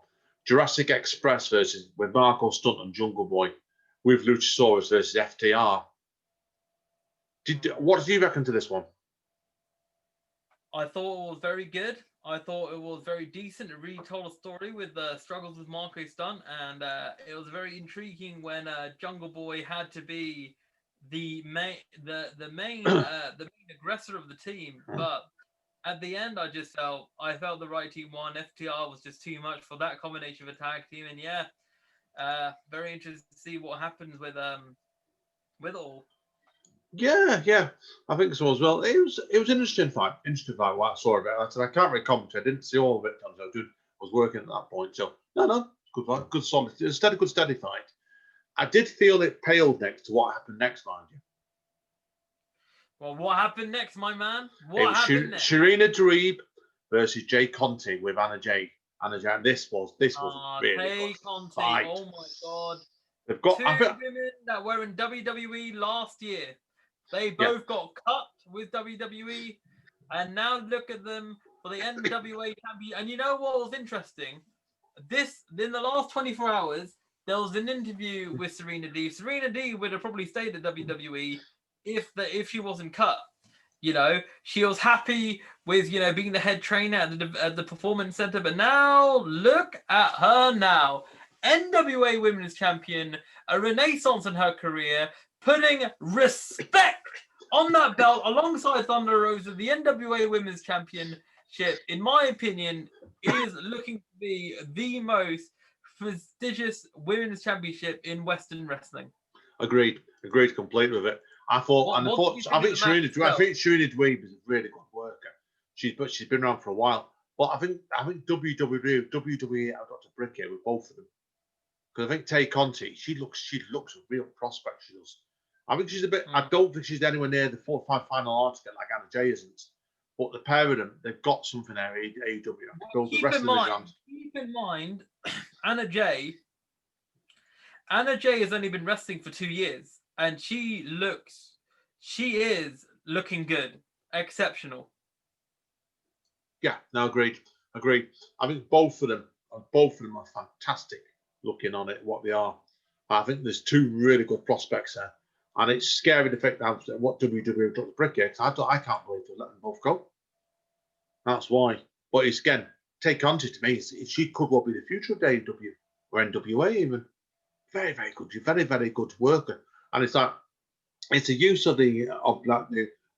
Jurassic Express versus with Marco Stunt and Jungle Boy with Luchasaurus versus FTR. What did you reckon to this one? I thought it was very good. I thought it was very decent. It really told a story with the struggles with Marco Stunt, and it was very intriguing when Jungle Boy had to be the main aggressor of the team. But at the end, I felt the right team won. FTR was just too much for that combination of a tag team, and very interested to see what happens with all. Yeah, I think so as well. It was an interesting fight. What I saw of it. I can't really comment. I didn't see all of it. I was working at that point. So no, good fight, good solid, steady fight. I did feel it paled next to what happened next, mind you. Well, what happened next, my man? What happened next? Serena Deeb versus Jay Conti with Anna Jay. And this was really good Conti. Fight. Oh my god! They've got two women that were in WWE last year. They both got cut with WWE, and now look at them for the NWA champion. And you know what was interesting? In the last 24 hours, there was an interview with Serena Deeb. Serena Deeb would have probably stayed at WWE if she wasn't cut. You know, she was happy with being the head trainer at the performance center. But now look at her now, NWA Women's Champion, a renaissance in her career, putting respect on that belt alongside Thunder Rosa. The NWA Women's Championship, in my opinion, is looking to be the most prestigious women's championship in Western wrestling. Agreed completely with it. I think Serena Deeb is a really good worker. She's been around for a while. But I think WWE have got to brick here with both of them. Because I think Tay Conti, she looks a real prospect. She does. I think she's a bit. I don't think she's anywhere near the 4 or 5 final article like Anna Jay isn't. But the pair of them, they've got something there. AEW. Keep in mind, Anna Jay has only been wrestling for 2 years, and she is looking good, exceptional. Yeah, no, agreed. I think both of them are fantastic. Looking on it, what they are, I think there's 2 really good prospects there, and it's scary to think that what WWE have done to brick here. I can't believe they let them both go. That's why. But it's again, Tay Conti to me, she could well be the future of AEW or NWA even. Very, very good. She's very, very good worker, and it's a use of the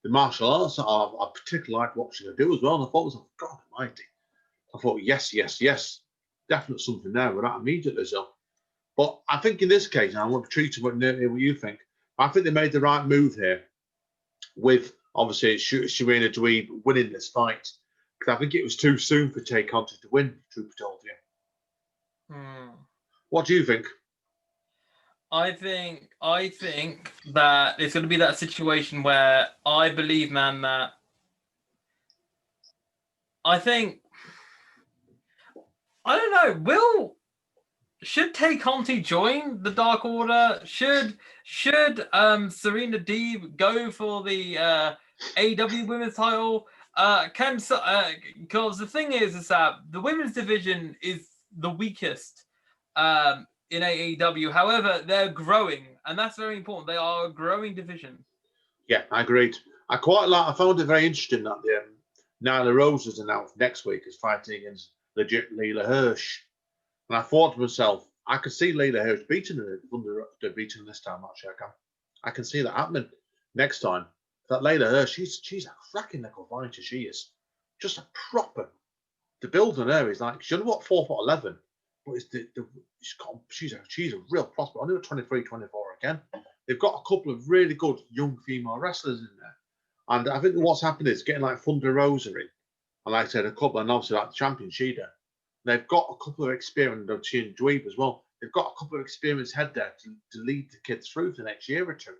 martial arts that I particularly like watching her do as well. And I thought, it was God Almighty. I thought, yes. Definitely something there with that immediately. So, but I think in this case, and I want to treat what you think. I think they made the right move here with obviously Serena Deeb winning this fight, because I think it was too soon for Tay Conti to win. Truth be told, What do you think? I think that it's going to be that situation where I believe, man, that I don't know. Should Tay Conti join the Dark Order? Should Serena Deeb go for the AEW Women's title? Because the thing is that the women's division is the weakest in AEW. However, they're growing, and that's very important. They are a growing division. Yeah, I agreed. I found it very interesting that Nyla Rose is announced next week as fighting against legit Leyla Hirsch. And I thought to myself, I could see Leyla Hirsch beating her this time, actually. I can see that happening next time. That Leyla Hirsch, she's a cracking little fighter, she is. Just a proper. The build on her is like, you know what, 4'11", but it's she's a real prospect. I knew at 23, 24 again. They've got a couple of really good young female wrestlers in there. And I think what's happened is getting like Thunder Rosa in, and like I said, a couple, and obviously like the champion Shida. They've got a couple of experience, she and Dweeb as well. They've got a couple of experienced head there to lead the kids through for the next year or two.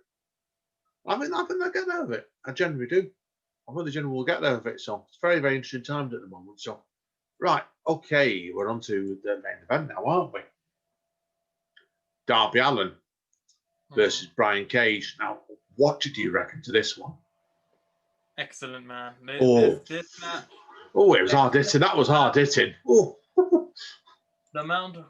I think they'll get out of it. I generally do. I think the general will get out of it. So it's very, very interesting times at the moment. So, right, okay, we're on to the main event now, aren't we? Darby Allin versus Brian Cage. Now, what did you reckon to this one? Excellent, man. This match. Oh, it was hard hitting. That was hard hitting. Oh. The amount of...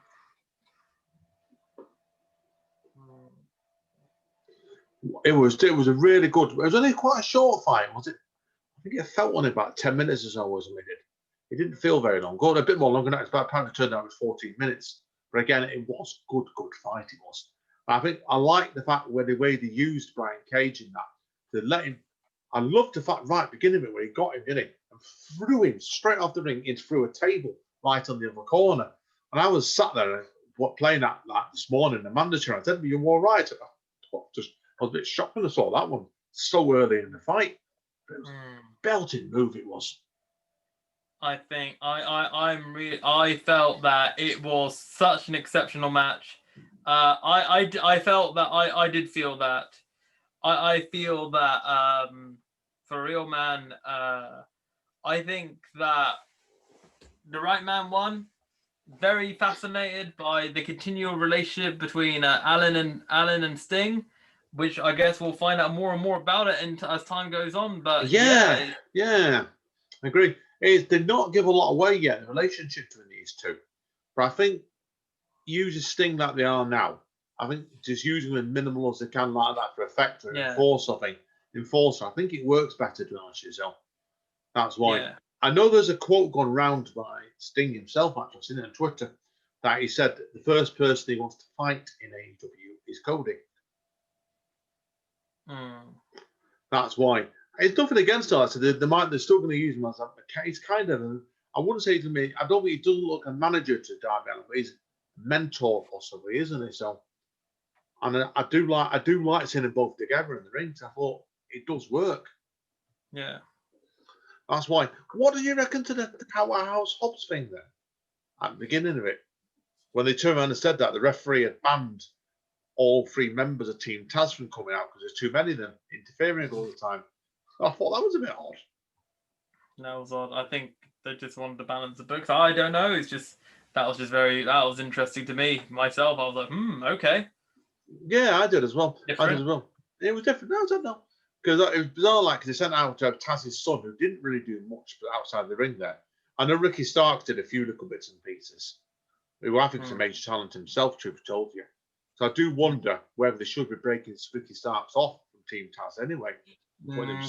It was a really good. It was only quite a short fight, was it? I think it felt only about 10 minutes or so, wasn't it? It didn't feel very long. Going a bit more longer than that. It's about apparently turned out it was 14 minutes. But again, it was good fight. It was. I think I like the fact where the way they used Brian Cage in that to let him. I loved the fact right beginning of it where he got him, didn't he, and threw him straight off the ring into through a table right on the other corner. And I was sat there playing that like this morning. The manager, I said, "You're all right." I was a bit shocked when I saw that one so early in the fight. But it was a belting move. It was. I think I felt that it was such an exceptional match. I felt that I did feel that. I feel that for real, man. I think that the right man won. Very fascinated by the continual relationship between Allin and Sting, which I guess we'll find out more and more about it as time goes on. But yeah, I agree. They did not give a lot away yet, the relationship between these two. But I think using Sting like they are now, I think just using them minimal as they can like that for effect or enforce something. I think it works better, to be honest with you. That's why. Yeah. I know there's a quote gone round by Sting himself, actually, I've seen it on Twitter, that he said that the first person he wants to fight in AEW is Cody. That's why. It's nothing against us. They're still going to use him as a case, kind of. I wouldn't say to me. I don't think he doesn't look a manager to Darby Allin, but he's a mentor possibly, isn't he? So, and I do like seeing them both together in the ring. I thought it does work. Yeah, that's why. What do you reckon to the Powerhouse Hobbs thing then? At the beginning of it, when they turned around and said that the referee had banned all three members of Team Taz from coming out because there's too many of them interfering all the time. I thought that was a bit odd. That was odd. I think they just wanted to balance the books. I don't know. It's just that was interesting to me myself. I was like, okay. Yeah, I did as well. Different. I did as well. It was different. No, I don't know. Because it was bizarre, like, they sent out Taz's son, who didn't really do much outside the ring there. I know Ricky Starks did a few little bits and pieces. Who I think is a major talent himself, truth be told you. So I do wonder whether they should be breaking Ricky Starks off from Team Taz anyway.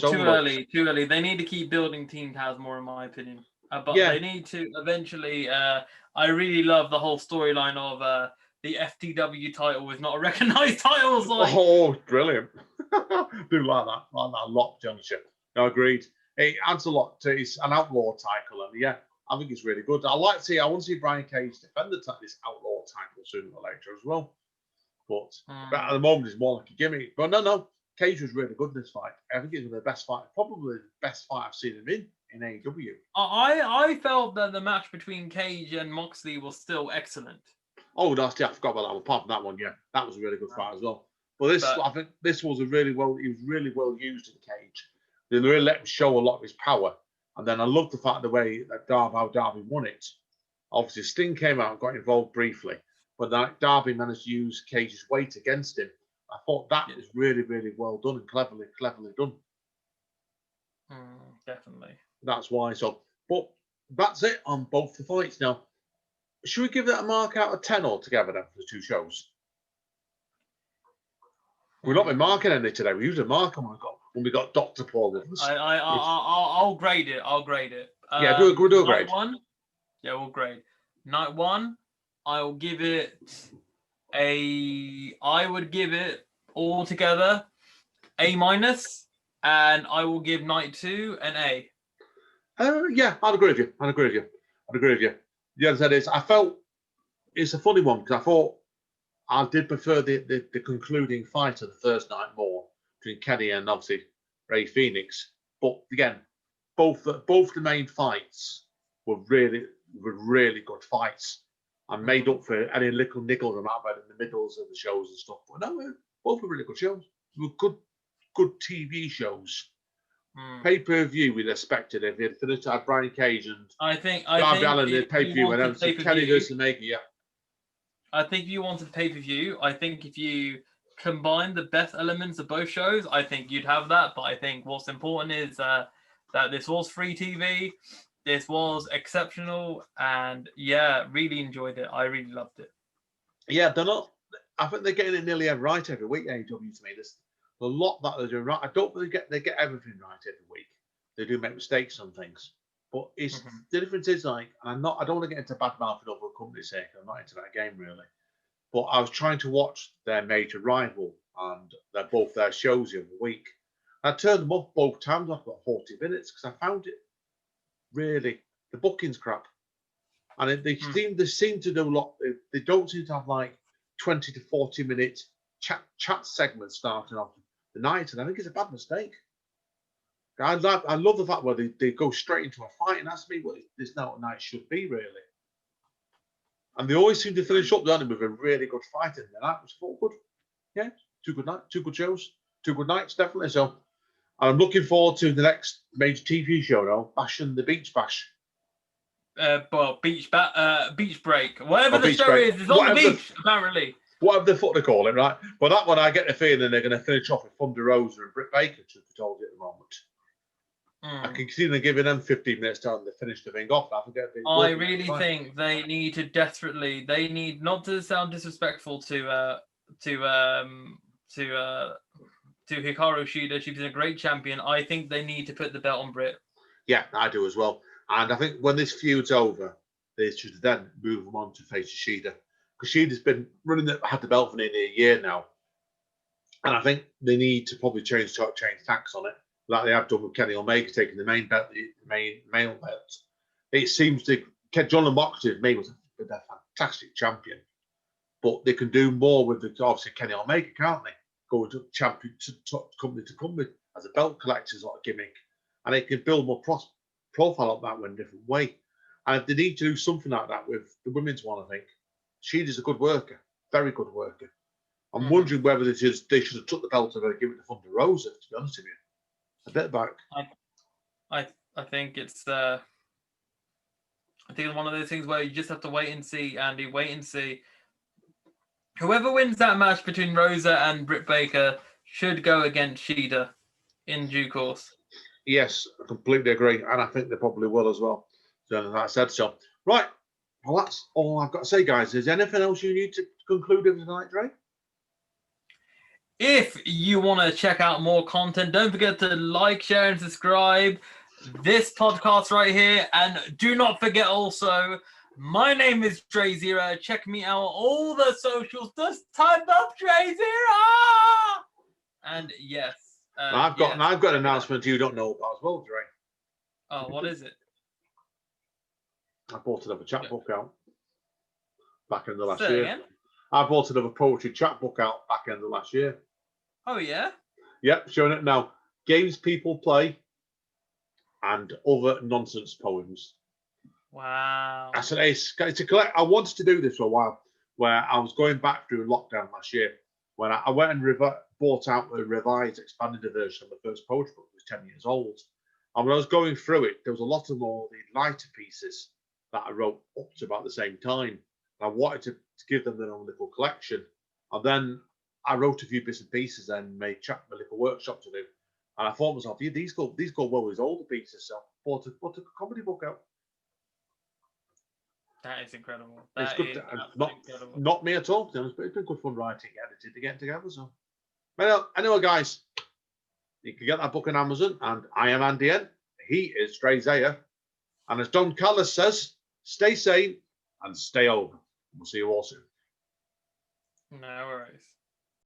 Too early. They need to keep building Team Taz more, in my opinion. But they need to eventually. I really love the whole storyline of the FTW title is not a recognized title. Like... Oh, brilliant! Do like that a lot, Championship. No, agreed. It adds a lot to it's an outlaw title, and yeah, I think it's really good. I want to see Brian Cage defend this outlaw title sooner or later as well. But at the moment, it's more like a gimmick. But no. Cage was really good in this fight. I think it's one of the best fight, probably the best fight I've seen him in AEW. I felt that the match between Cage and Moxley was still excellent. Oh, I forgot about that one. Apart from that one, yeah, that was a really good fight as well. But I think this was he was really well used in Cage. They really let him show a lot of his power. And then I love the fact the way that how Darby won it. Obviously, Sting came out and got involved briefly, but that Darby managed to use Cage's weight against him. I thought that was really, really well done and cleverly done. Definitely. That's why. So, but that's it on both the fights. Now, should we give that a mark out of 10 altogether then for the two shows? We've not been marking any today. We usually mark them when we got Dr. Paul with us. I'll grade it. Yeah, do a grade. Night one. Yeah, we'll grade. Night one, I'll give it I would give it all together A-, and I will give night two an A. Yeah, I'd agree with you. The other side is I felt it's a funny one because I thought I did prefer the concluding fight of the first night more between Kenny and obviously Ray Phoenix. But again, both the main fights were really good fights and made up for any little niggles I might have had in the middles of the shows and stuff. But no, both were really good shows. They were good TV shows. Pay-per-view we'd expected if it had Brian Cage and Darby Allin in pay-per-view and then Kenny versus Omega, yeah. I think if you wanted pay-per-view, I think if you combine the best elements of both shows, I think you'd have that. But I think what's important is that this was free TV. This was exceptional. And yeah, really enjoyed it. I really loved it. Yeah, they're not. I think they're getting it nearly right every week, AEW to me. There's a lot that they're doing right. I don't think they get everything right every week. They do make mistakes on things. But it's the difference is like, I don't want to get into bad mouthing over a company's sake. I'm not into that game really. But I was trying to watch their major rival and they're both their shows the other week. I turned them off both times after about 40 minutes because I found it really, the booking's crap. And they seem to do a lot. They don't seem to have like 20 to 40 minute chat segments starting off the night. And I think it's a bad mistake. I love the fact where they go straight into a fight, and that's what this now night should be, really. And they always seem to finish up, don't they, with a really good fight in there. That was all good. Yeah, two good shows, 2 good nights, definitely. So I'm looking forward to the next major TV show now, Bashing the Beach Bash. Beach Break. Whatever the show is, it's on the beach, apparently. Whatever the fuck they call it, right? But that one, I get the feeling they're going to finish off with Thunder Rosa and Britt Baker, to be told at the moment. I can see them giving them 15 minutes time to finish the thing off. I really think they need to desperately. They need not to sound disrespectful to Hikaru Shida. She's been a great champion. I think they need to put the belt on Britt. Yeah, I do as well. And I think when this feud's over, they should then move them on to face Shida, because Shida's been had the belt for nearly a year now, and I think they need to probably change tacks on it. Like they have done with Kenny Omega taking the main belt, the main male belt. It seems to John and Moxley made was a fantastic champion, but they can do more with obviously Kenny Omega, can't they? Go to champion to company as a belt collector sort of gimmick, and they can build more profile up that way in a different way. And if they need to do something like that with the women's one, I think Shida's a good worker, very good worker. I'm wondering whether they should have took the belt and give it to Thunder Rosa, to be honest with you. A bit back. I think it's I think it's one of those things where you just have to wait and see, Andy. Wait and see. Whoever wins that match between Rosa and Britt Baker should go against Shida in due course. Yes, I completely agree, and I think they probably will as well. So like I said so. Right. Well, that's all I've got to say, guys. Is there anything else you need to conclude with tonight, Dre? If you want to check out more content, don't forget to like, share, and subscribe this podcast right here. And do not forget also, my name is DrayZera. Check me out on all the socials. Just type up DrayZera. And yes. I've got an announcement you don't know about as well, Dre. Oh, what is it? I bought another chat book out back in the last Say year. again? I bought another poetry chat book out back in the last year. Oh, yeah? Yep, showing it now. Games people play and other nonsense poems. Wow. I said, it's a collect. I wanted to do this for a while, where I was going back through lockdown last year when I went and bought out a revised, expanded version of the first poetry book. It was 10 years old. And when I was going through it, there was a lot of more the lighter pieces that I wrote up to about the same time. I wanted to give them their own little collection. And then I wrote a few bits and pieces and made a little workshop to do. And I thought to myself, yeah, these go well with older pieces. So I bought a comedy book out. That is incredible. It's good. Not me at all, but it's been good fun writing, editing, to get together. So, anyway, guys, you can get that book on Amazon. And I am Andy N. He is DrayZera. And as Don Callis says, stay sane and stay over. We'll see you all soon. No worries.